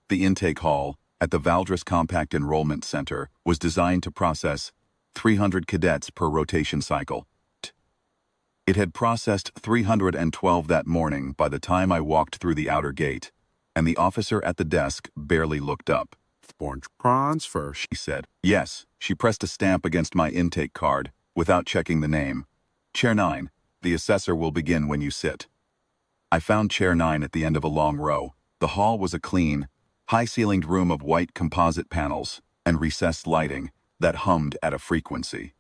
The intake hall at the Valdris Compact Enrollment Center was designed to process 300 cadets per rotation cycle. It had processed 312 that morning by the time I walked through the outer gate, and the officer at the desk barely looked up. "Earthborn transfer," She said. Yes, she pressed a stamp against my intake card, without checking the name. Chair 9, the assessor will begin when you sit. I found Chair 9 at the end of a long row. The hall was a clean, high-ceilinged room of white composite panels and recessed lighting that hummed at a frequency.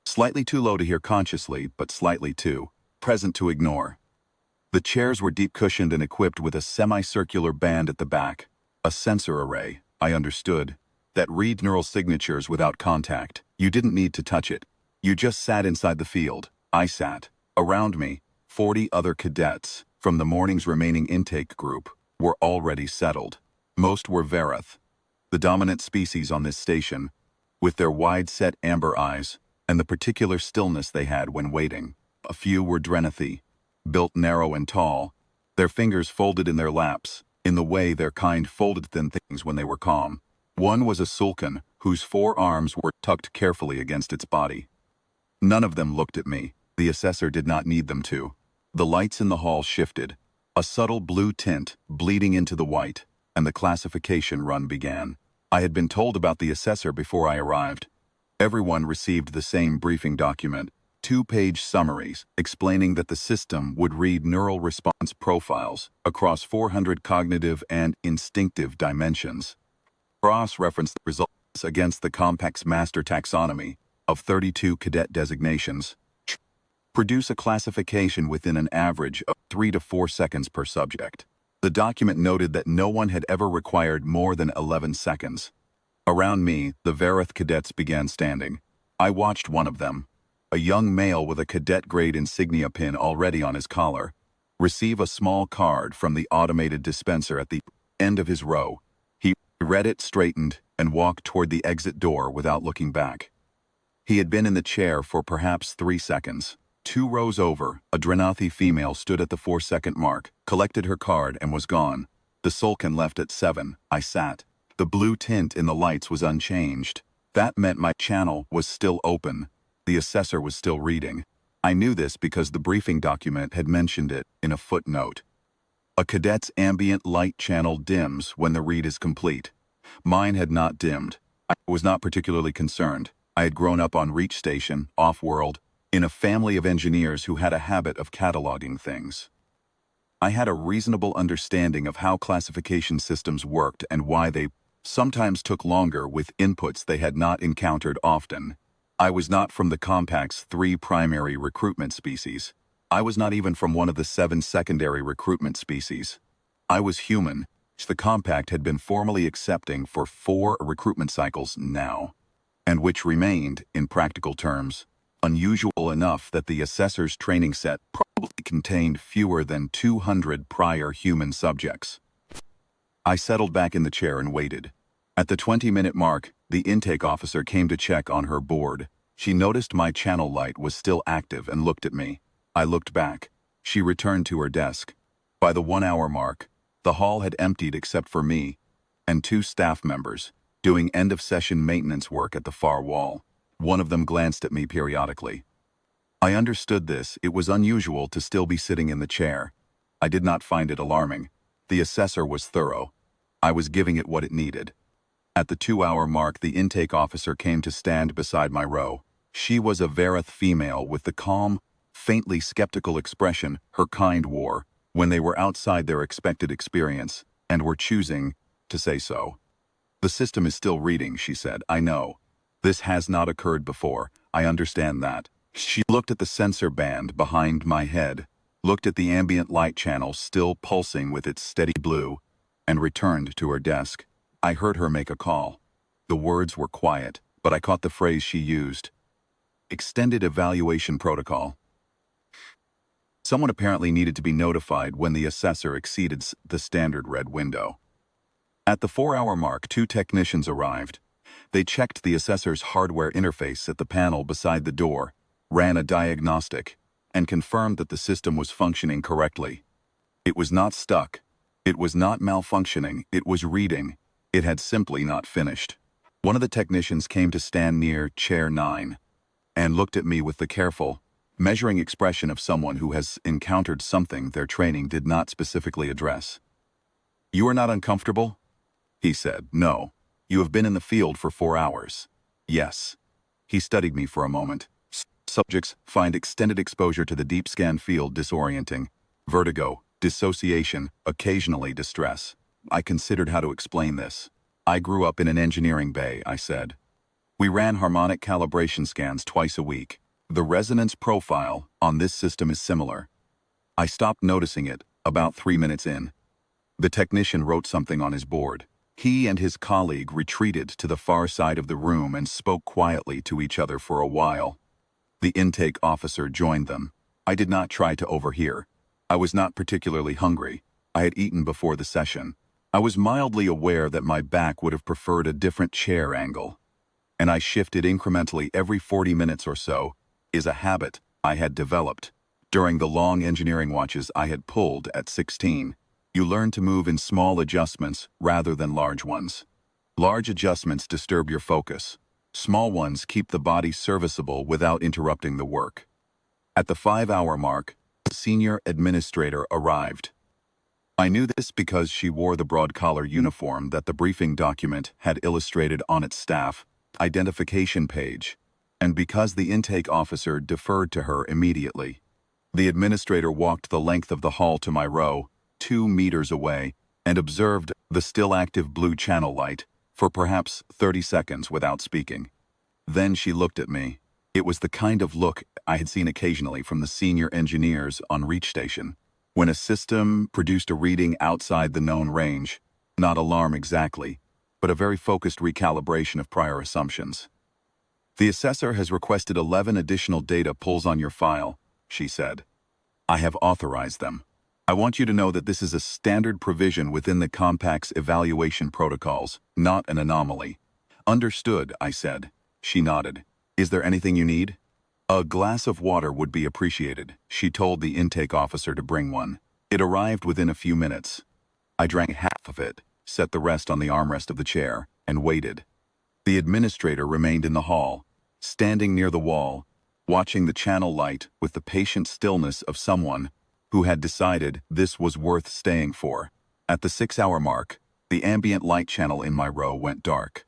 Slightly too low to hear consciously, but slightly too present to ignore. The chairs were deep-cushioned and equipped with a semicircular band at the back, a sensor array, I understood, that read neural signatures without contact. You didn't need to touch it. You just sat inside the field. I sat. Around me, 40 other cadets from the morning's remaining intake group were already settled. Most were Verith, the dominant species on this station, with their wide-set amber eyes and the particular stillness they had when waiting. A few were Drenathi, built narrow and tall, their fingers folded in their laps, in the way their kind folded thin things when they were calm. One was a Sulcan, whose forearms were tucked carefully against its body. None of them looked at me. The assessor did not need them to. The lights in the hall shifted, a subtle blue tint bleeding into the white, and the classification run began. I had been told about the assessor before I arrived. Everyone received the same briefing document, 2-page summaries explaining that the system would read neural response profiles across 400 cognitive and instinctive dimensions. Cross-reference the results against the Compact's master taxonomy of 32 cadet designations. Produce a classification within an average of 3 to 4 seconds per subject. The document noted that no one had ever required more than 11 seconds. Around me, the Verith cadets began standing. I watched one of them, a young male with a cadet-grade insignia pin already on his collar, receive a small card from the automated dispenser at the end of his row. He read it, straightened, and walked toward the exit door without looking back. He had been in the chair for perhaps 3 seconds. 2 rows over, a Drenathi female stood at the 4-second mark, collected her card, and was gone. The Sulcan left at 7. I sat. The blue tint in the lights was unchanged. That meant my channel was still open. The assessor was still reading. I knew this because the briefing document had mentioned it in a footnote. A cadet's ambient light channel dims when the read is complete. Mine had not dimmed. I was not particularly concerned. I had grown up on Reach Station, off-world, in a family of engineers who had a habit of cataloging things. I had a reasonable understanding of how classification systems worked and why they sometimes took longer with inputs they had not encountered often. I was not from the Compact's 3 primary recruitment species. I was not even from one of the 7 secondary recruitment species. I was human, which the Compact had been formally accepting for 4 recruitment cycles now, and which remained, in practical terms, unusual enough that the assessor's training set probably contained fewer than 200 prior human subjects. I settled back in the chair and waited. At the 20-minute mark, the intake officer came to check on her board. She noticed my channel light was still active and looked at me. I looked back. She returned to her desk. By the 1-hour mark, the hall had emptied except for me and 2 staff members, doing end-of-session maintenance work at the far wall. One of them glanced at me periodically. I understood this. It was unusual to still be sitting in the chair. I did not find it alarming. The assessor was thorough. I was giving it what it needed. At the 2-hour mark, the intake officer came to stand beside my row. She was a Verith female with the calm, faintly skeptical expression her kind wore when they were outside their expected experience and were choosing to say so. "The system is still reading," she said. "I know. This has not occurred before. I understand that." She looked at the sensor band behind my head, looked at the ambient light channel still pulsing with its steady blue, and returned to her desk. I heard her make a call. The words were quiet, but I caught the phrase she used. Extended evaluation protocol. Someone apparently needed to be notified when the assessor exceeded the standard red window. At the 4-hour mark, 2 technicians arrived. They checked the assessor's hardware interface at the panel beside the door, ran a diagnostic, and confirmed that the system was functioning correctly. It was not stuck. It was not malfunctioning, it was reading. It had simply not finished. One of the technicians came to stand near chair 9 and looked at me with the careful, measuring expression of someone who has encountered something their training did not specifically address. "You are not uncomfortable?" He said. "No. You have been in the field for 4 hours." "Yes." He studied me for a moment. Subjects find extended exposure to the deep scan field disorienting, vertigo, dissociation, occasionally distress. I considered how to explain this. "I grew up in an engineering bay," I said. "We ran harmonic calibration scans twice a week. The resonance profile on this system is similar." I stopped noticing it about 3 minutes in. The technician wrote something on his board. He and his colleague retreated to the far side of the room and spoke quietly to each other for a while. The intake officer joined them. I did not try to overhear. I was not particularly hungry. I had eaten before the session. I was mildly aware that my back would have preferred a different chair angle, and I shifted incrementally every 40 minutes or so, is a habit I had developed. During the long engineering watches I had pulled at 16, you learn to move in small adjustments rather than large ones. Large adjustments disturb your focus. Small ones keep the body serviceable without interrupting the work. At the 5-hour mark, the senior administrator arrived. I knew this because she wore the broad collar uniform that the briefing document had illustrated on its staff identification page, and because the intake officer deferred to her immediately. The administrator walked the length of the hall to my row, 2 meters away, and observed the still active blue channel light for perhaps 30 seconds without speaking. Then she looked at me. It was the kind of look I had seen occasionally from the senior engineers on Reach Station, when a system produced a reading outside the known range, not alarm exactly, but a very focused recalibration of prior assumptions. "The assessor has requested 11 additional data pulls on your file," she said. "I have authorized them. I want you to know that this is a standard provision within the Compact's evaluation protocols, not an anomaly." "Understood," I said. She nodded. "Is there anything you need?" "A glass of water would be appreciated." She told the intake officer to bring one. It arrived within a few minutes. I drank half of it, set the rest on the armrest of the chair, and waited. The administrator remained in the hall, standing near the wall, watching the channel light with the patient stillness of someone who had decided this was worth staying for. At the 6-hour mark, the ambient light channel in my row went dark.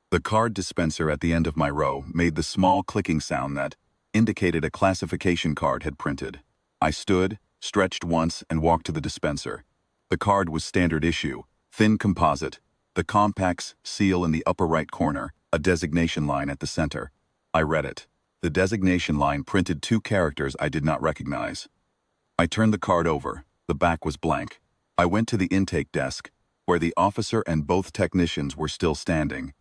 The card dispenser at the end of my row made the small clicking sound that indicated a classification card had printed. I stood, stretched once, and walked to the dispenser. The card was standard issue, thin composite, the Compact's seal in the upper right corner, a designation line at the center. I read it. The designation line printed 2 characters I did not recognize. I turned the card over. The back was blank. I went to the intake desk, where the officer and both technicians were still standing.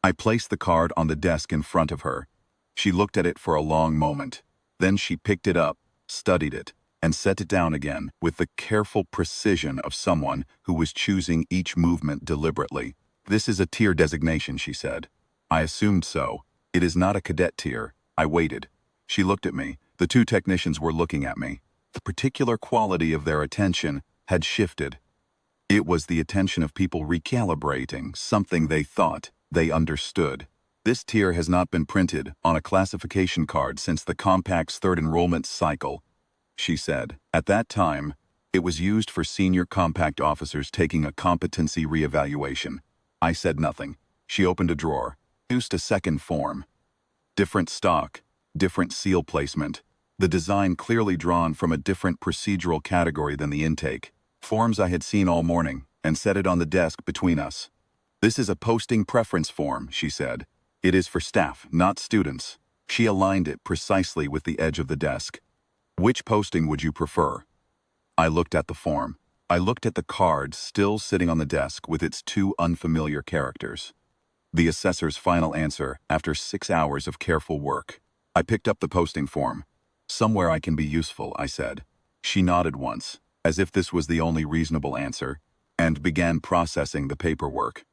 I placed the card on the desk in front of her. She looked at it for a long moment. Then she picked it up, studied it, and set it down again with the careful precision of someone who was choosing each movement deliberately. "This is a tier designation," she said. I assumed so. "It is not a cadet tier." I waited. She looked at me. The 2 technicians were looking at me. The particular quality of their attention had shifted. It was the attention of people recalibrating something they thought they understood. "This tier has not been printed on a classification card since the Compact's 3rd enrollment cycle," she said. At that time, it was used for senior Compact officers taking a competency reevaluation. I said nothing. She opened a drawer, produced a second form. Different stock, different seal placement. The design clearly drawn from a different procedural category than the intake. Forms I had seen all morning, and set it on the desk between us. "This is a posting preference form," she said. "It is for staff, not students." She aligned it precisely with the edge of the desk. "Which posting would you prefer?" I looked at the form. I looked at the card still sitting on the desk with its 2 unfamiliar characters. The assessor's final answer after 6 hours of careful work. I picked up the posting form. "Somewhere I can be useful," I said. She nodded once, as if this was the only reasonable answer, and began processing the paperwork.